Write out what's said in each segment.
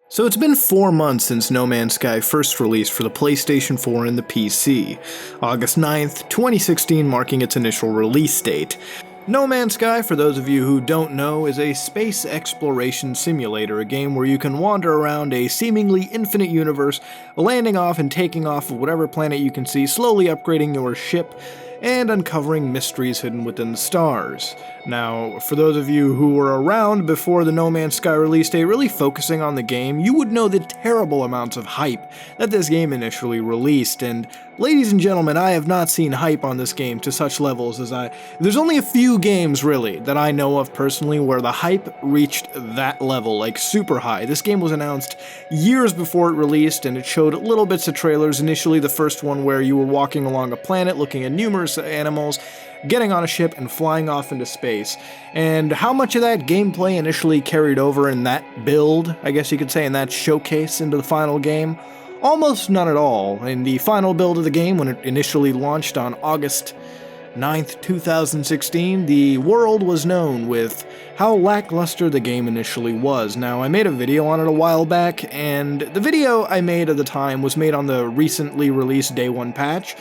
So it's been 4 months since No Man's Sky first released for the PlayStation 4 and the PC, August 9th, 2016 marking its initial release date. No Man's Sky, for those of you who don't know, is a space exploration simulator, a game where you can wander around a seemingly infinite universe, landing off and taking off of whatever planet you can see, slowly upgrading your ship, and uncovering mysteries hidden within the stars. Now, for those of you who were around before the No Man's Sky release date, really focusing on the game, you would know the terrible amounts of hype that this game initially released, and ladies and gentlemen, I have not seen hype on this game to such levels as There's only a few games, really, that I know of personally where the hype reached that level, like super high. This game was announced years before it released, and it showed little bits of trailers. Initially, the first one where you were walking along a planet, looking at numerous animals, getting on a ship and flying off into space. And how much of that gameplay initially carried over in that build, I guess you could say, in that showcase into the final game? Almost none at all. In the final build of the game, when it initially launched on August 9th, 2016, the world was known with how lackluster the game initially was. Now, I made a video on it a while back, and the video I made at the time was made on the recently released Day 1 patch,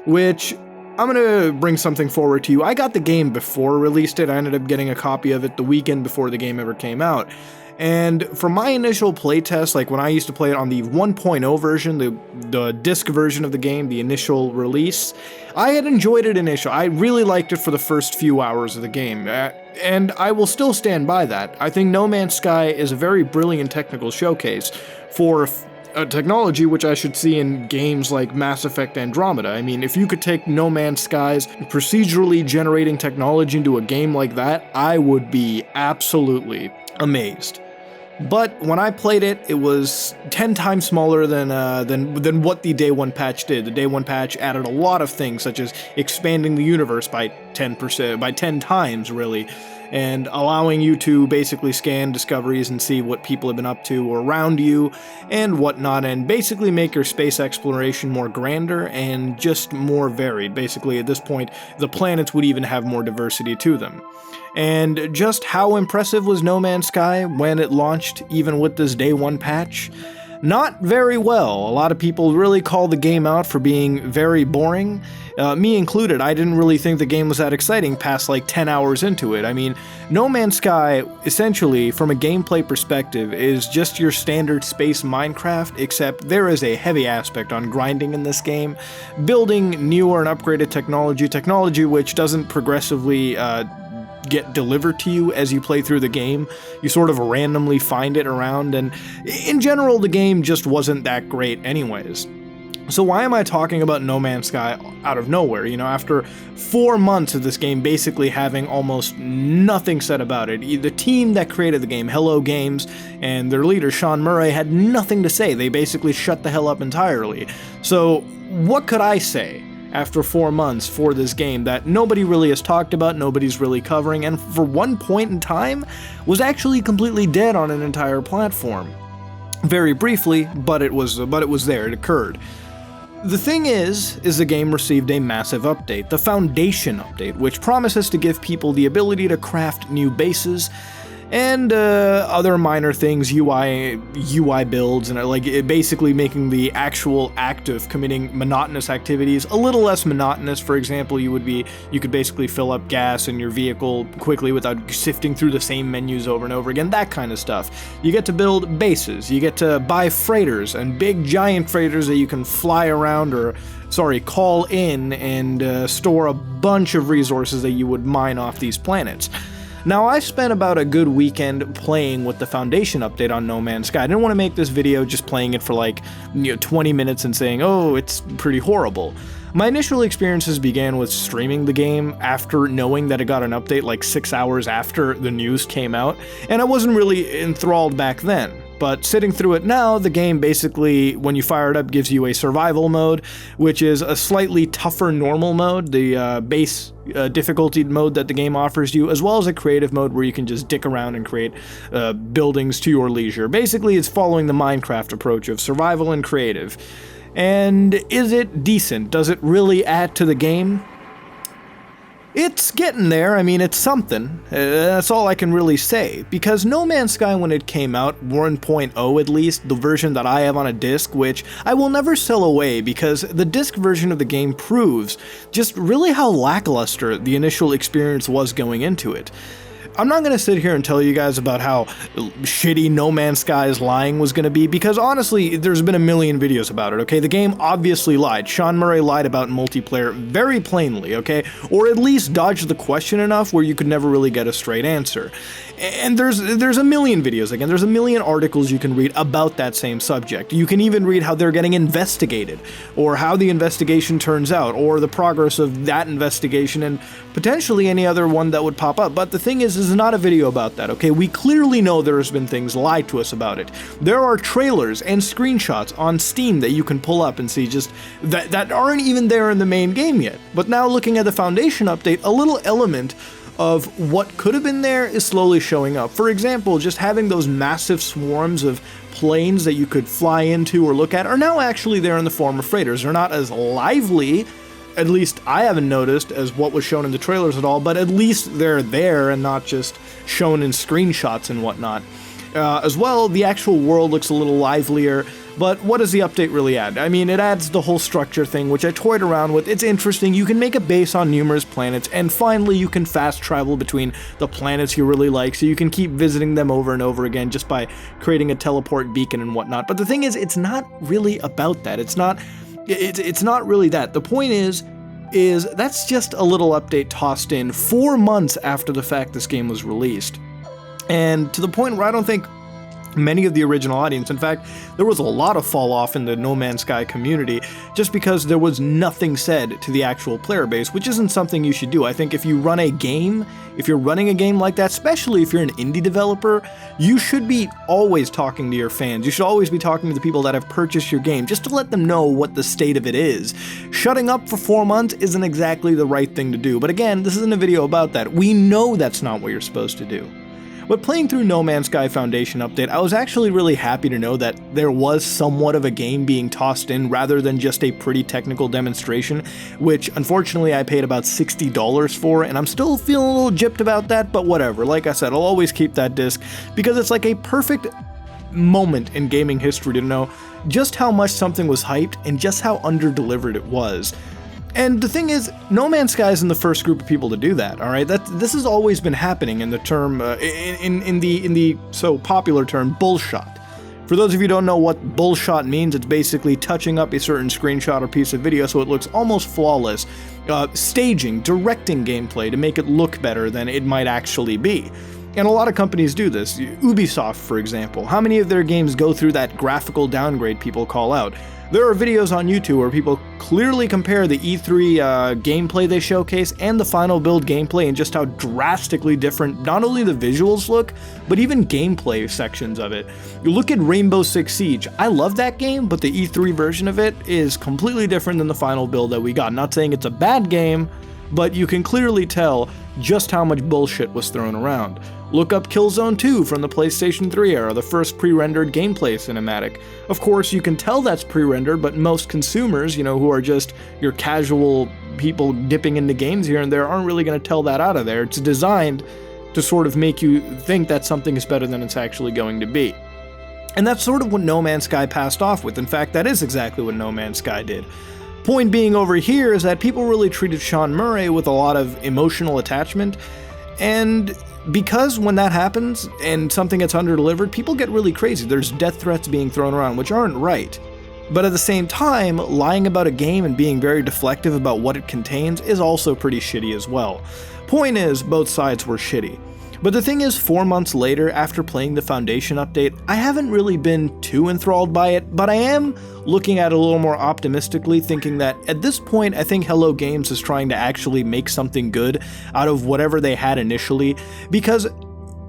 which I'm gonna bring something forward to you. I got the game before release date. I ended up getting a copy of it the weekend before the game ever came out. And for my initial playtest, like when I used to play it on the 1.0 version, the disc version of the game, the initial release, I had enjoyed it initially. I really liked it for the first few hours of the game, and I will still stand by that. I think No Man's Sky is a very brilliant technical showcase for a technology which I should see in games like Mass Effect Andromeda. I mean, if you could take No Man's Sky's procedurally generating technology into a game like that, I would be absolutely amazed. But when I played it, it was 10 times smaller than what the Day 1 patch did. The Day 1 patch added a lot of things, such as expanding the universe by 10 times, really, and allowing you to basically scan discoveries and see what people have been up to around you and whatnot, and basically make your space exploration more grander and just more varied. Basically, at this point, the planets would even have more diversity to them. And just how impressive was No Man's Sky when it launched, even with this Day 1 patch? Not very well. A lot of people really call the game out for being very boring. Me included. I didn't really think the game was that exciting past like 10 hours into it. I mean, No Man's Sky, essentially, from a gameplay perspective, is just your standard space Minecraft, except there is a heavy aspect on grinding in this game, building newer and upgraded technology which doesn't progressively get delivered to you as you play through the game. You sort of randomly find it around, and in general, the game just wasn't that great anyways. So why am I talking about No Man's Sky out of nowhere? You know, after 4 months of this game basically having almost nothing said about it, the team that created the game, Hello Games, and their leader, Sean Murray, had nothing to say. They basically shut the hell up entirely. So what could I say after 4 months for this game that nobody really has talked about, nobody's really covering, and for one point in time was actually completely dead on an entire platform? Very briefly, but it was there, it occurred. The thing is the game received a massive update, the Foundation update, which promises to give people the ability to craft new bases and other minor things, UI builds, and like basically making the actual act of committing monotonous activities a little less monotonous. For example, you could basically fill up gas in your vehicle quickly without sifting through the same menus over and over again, that kind of stuff. You get to build bases, you get to buy freighters, and big giant freighters that you can fly around call in and store a bunch of resources that you would mine off these planets. Now, I spent about a good weekend playing with the Foundation update on No Man's Sky. I didn't want to make this video just playing it for 20 minutes and saying, oh, it's pretty horrible. My initial experiences began with streaming the game after knowing that it got an update like 6 hours after the news came out, and I wasn't really enthralled back then. But sitting through it now, the game basically, when you fire it up, gives you a survival mode, which is a slightly tougher normal mode, the base difficulty mode that the game offers you, as well as a creative mode where you can just dick around and create buildings to your leisure. Basically, it's following the Minecraft approach of survival and creative. And is it decent? Does it really add to the game? It's getting there. I mean, it's something. That's all I can really say. Because No Man's Sky, when it came out, 1.0 at least, the version that I have on a disc, which I will never sell away because the disc version of the game proves just really how lackluster the initial experience was going into it. I'm not going to sit here and tell you guys about how shitty No Man's Sky's lying was going to be, because honestly, there's been a million videos about it, okay? The game obviously lied. Sean Murray lied about multiplayer very plainly, okay? Or at least dodged the question enough where you could never really get a straight answer. And there's a million videos, again, there's a million articles you can read about that same subject. You can even read how they're getting investigated, or how the investigation turns out, or the progress of that investigation, and potentially any other one that would pop up. But the thing is, this is not a video about that, okay? We clearly know there's been things lied to us about it. There are trailers and screenshots on Steam that you can pull up and see just that aren't even there in the main game yet. But now looking at the Foundation update, a little element of what could have been there is slowly showing up. For example, just having those massive swarms of planes that you could fly into or look at are now actually there in the form of freighters. They're not as lively, at least I haven't noticed, as what was shown in the trailers at all, but at least they're there and not just shown in screenshots and whatnot. As well, the actual world looks a little livelier, but what does the update really add? I mean, it adds the whole structure thing, which I toyed around with. It's interesting. You can make a base on numerous planets, and finally you can fast travel between the planets you really like, so you can keep visiting them over and over again just by creating a teleport beacon and whatnot. But the thing is, it's not really about that. It's not really that. The point is that's just a little update tossed in 4 months after the fact this game was released. And to the point where I don't think many of the original audience, in fact, there was a lot of fall off in the No Man's Sky community just because there was nothing said to the actual player base, which isn't something you should do. I think if you run a game, if you're running a game like that, especially if you're an indie developer, you should be always talking to your fans. You should always be talking to the people that have purchased your game just to let them know what the state of it is. Shutting up for 4 months isn't exactly the right thing to do, but again, this isn't a video about that. We know that's not what you're supposed to do. But playing through No Man's Sky Foundation update, I was actually really happy to know that there was somewhat of a game being tossed in rather than just a pretty technical demonstration, which unfortunately I paid about $60 for, and I'm still feeling a little gypped about that, but whatever. Like I said, I'll always keep that disc because it's like a perfect moment in gaming history to know just how much something was hyped and just how under-delivered it was. And the thing is, No Man's Sky isn't the first group of people to do that, alright? This has always been happening in the term, in the so popular term, bullshot. For those of you who don't know what bullshot means, it's basically touching up a certain screenshot or piece of video so it looks almost flawless, staging, directing gameplay to make it look better than it might actually be. And a lot of companies do this. Ubisoft, for example. How many of their games go through that graphical downgrade people call out? There are videos on YouTube where people clearly compare the E3 gameplay they showcase and the final build gameplay and just how drastically different not only the visuals look, but even gameplay sections of it. You look at Rainbow Six Siege. I love that game, but the E3 version of it is completely different than the final build that we got. Not saying it's a bad game, but you can clearly tell just how much bullshit was thrown around. Look up Killzone 2 from the PlayStation 3 era, the first pre-rendered gameplay cinematic. Of course, you can tell that's pre-rendered, but most consumers, who are just your casual people dipping into games here and there, aren't really going to tell that out of there. It's designed to sort of make you think that something is better than it's actually going to be. And that's sort of what No Man's Sky passed off with. In fact, that is exactly what No Man's Sky did. Point being over here is that people really treated Sean Murray with a lot of emotional attachment, and because when that happens and something gets under-delivered, people get really crazy. There's death threats being thrown around, which aren't right. But at the same time, lying about a game and being very deflective about what it contains is also pretty shitty as well. Point is, both sides were shitty. But the thing is, 4 months later, after playing the Foundation update, I haven't really been too enthralled by it, but I am looking at it a little more optimistically, thinking that at this point, I think Hello Games is trying to actually make something good out of whatever they had initially, because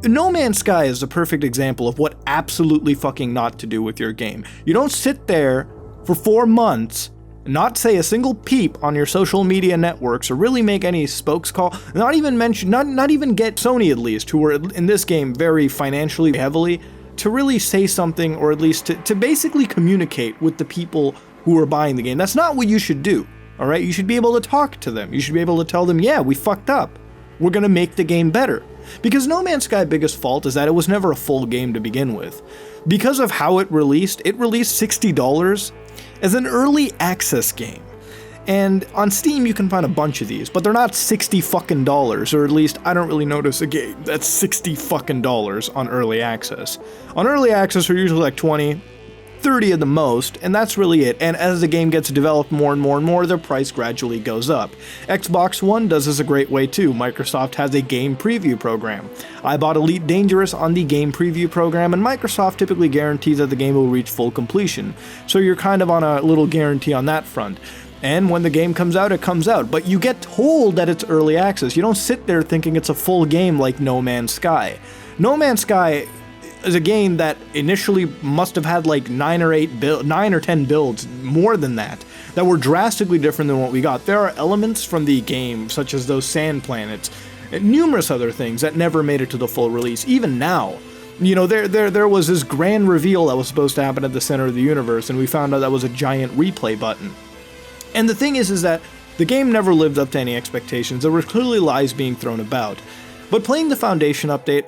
No Man's Sky is a perfect example of what absolutely fucking not to do with your game. You don't sit there for 4 months, not say a single peep on your social media networks or really make any spokes call, not even get Sony at least, who were in this game very financially heavily, to really say something or at least to basically communicate with the people who are buying the game. That's not what you should do, alright? You should be able to talk to them. You should be able to tell them, yeah, we fucked up. We're gonna make the game better. Because No Man's Sky's biggest fault is that it was never a full game to begin with. Because of how it released $60 as an early access game. And on Steam you can find a bunch of these, but they're not $60 fucking dollars, or at least I don't really notice a game that's $60 fucking dollars on early access. On early access they're usually like 20, 30 at the most, and that's really it. And as the game gets developed more and more and more, their price gradually goes up. Xbox One does this a great way too. Microsoft has a game preview program. I bought Elite Dangerous on the game preview program, and Microsoft typically guarantees that the game will reach full completion. So you're kind of on a little guarantee on that front. And when the game comes out, it comes out. But you get told that it's early access. You don't sit there thinking it's a full game like No Man's Sky. No Man's Sky is a game that initially must have had like 9 or 10 builds, more than that were drastically different than what we got. There are elements from the game, such as those sand planets, and numerous other things that never made it to the full release. Even now, you know, there was this grand reveal that was supposed to happen at the center of the universe, and we found out that was a giant replay button. And the thing is that the game never lived up to any expectations. There were clearly lies being thrown about. But playing the Foundation update,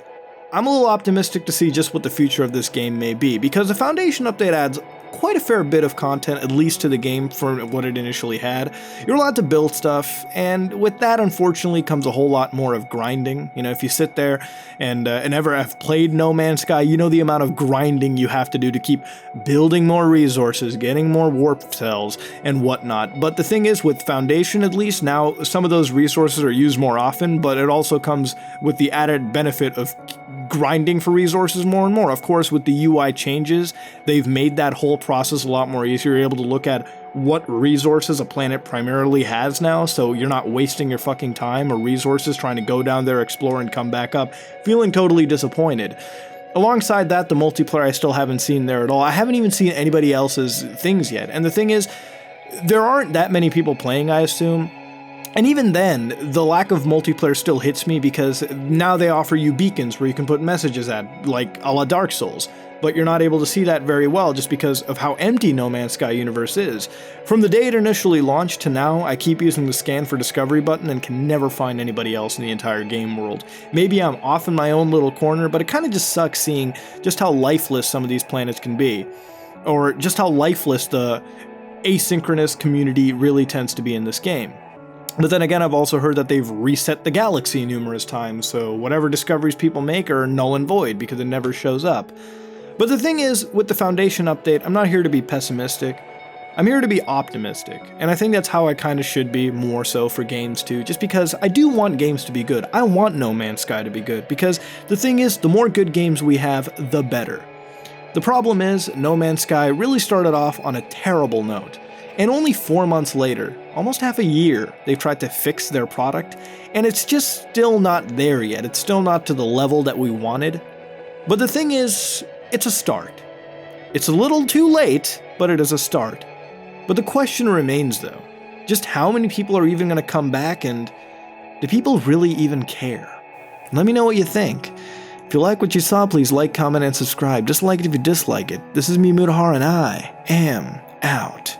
I'm a little optimistic to see just what the future of this game may be, because the Foundation update adds quite a fair bit of content, at least to the game, for what it initially had. You're allowed to build stuff, and with that, unfortunately, comes a whole lot more of grinding. You know, if you sit there and ever have played No Man's Sky, you know the amount of grinding you have to do to keep building more resources, getting more warp cells, and whatnot. But the thing is, with Foundation at least, now some of those resources are used more often, but it also comes with the added benefit of grinding for resources more and more. Of course, with the UI changes, they've made that whole process a lot more easier. You're able to look at what resources a planet primarily has now, so you're not wasting your fucking time or resources trying to go down there, explore, and come back up, feeling totally disappointed. Alongside that, the multiplayer I still haven't seen there at all. I haven't even seen anybody else's things yet. And the thing is, there aren't that many people playing, I assume. And even then, the lack of multiplayer still hits me, because now they offer you beacons where you can put messages at, like a la Dark Souls. But you're not able to see that very well just because of how empty No Man's Sky universe is. From the day it initially launched to now, I keep using the scan for discovery button and can never find anybody else in the entire game world. Maybe I'm off in my own little corner, but it kind of just sucks seeing just how lifeless some of these planets can be. Or just how lifeless the asynchronous community really tends to be in this game. But then again, I've also heard that they've reset the galaxy numerous times, so whatever discoveries people make are null and void because it never shows up. But the thing is, with the Foundation update, I'm not here to be pessimistic. I'm here to be optimistic, and I think that's how I kind of should be more so for games too, just because I do want games to be good. I want No Man's Sky to be good, because the thing is, the more good games we have, the better. The problem is, No Man's Sky really started off on a terrible note. And only 4 months later, almost half a year, they've tried to fix their product, and it's just still not there yet. It's still not to the level that we wanted. But the thing is, it's a start. It's a little too late, but it is a start. But the question remains though, just how many people are even going to come back, and do people really even care? Let me know what you think. If you like what you saw, please like, comment, and subscribe. Dislike it if you dislike it. This is me, Mutahar, and I am out.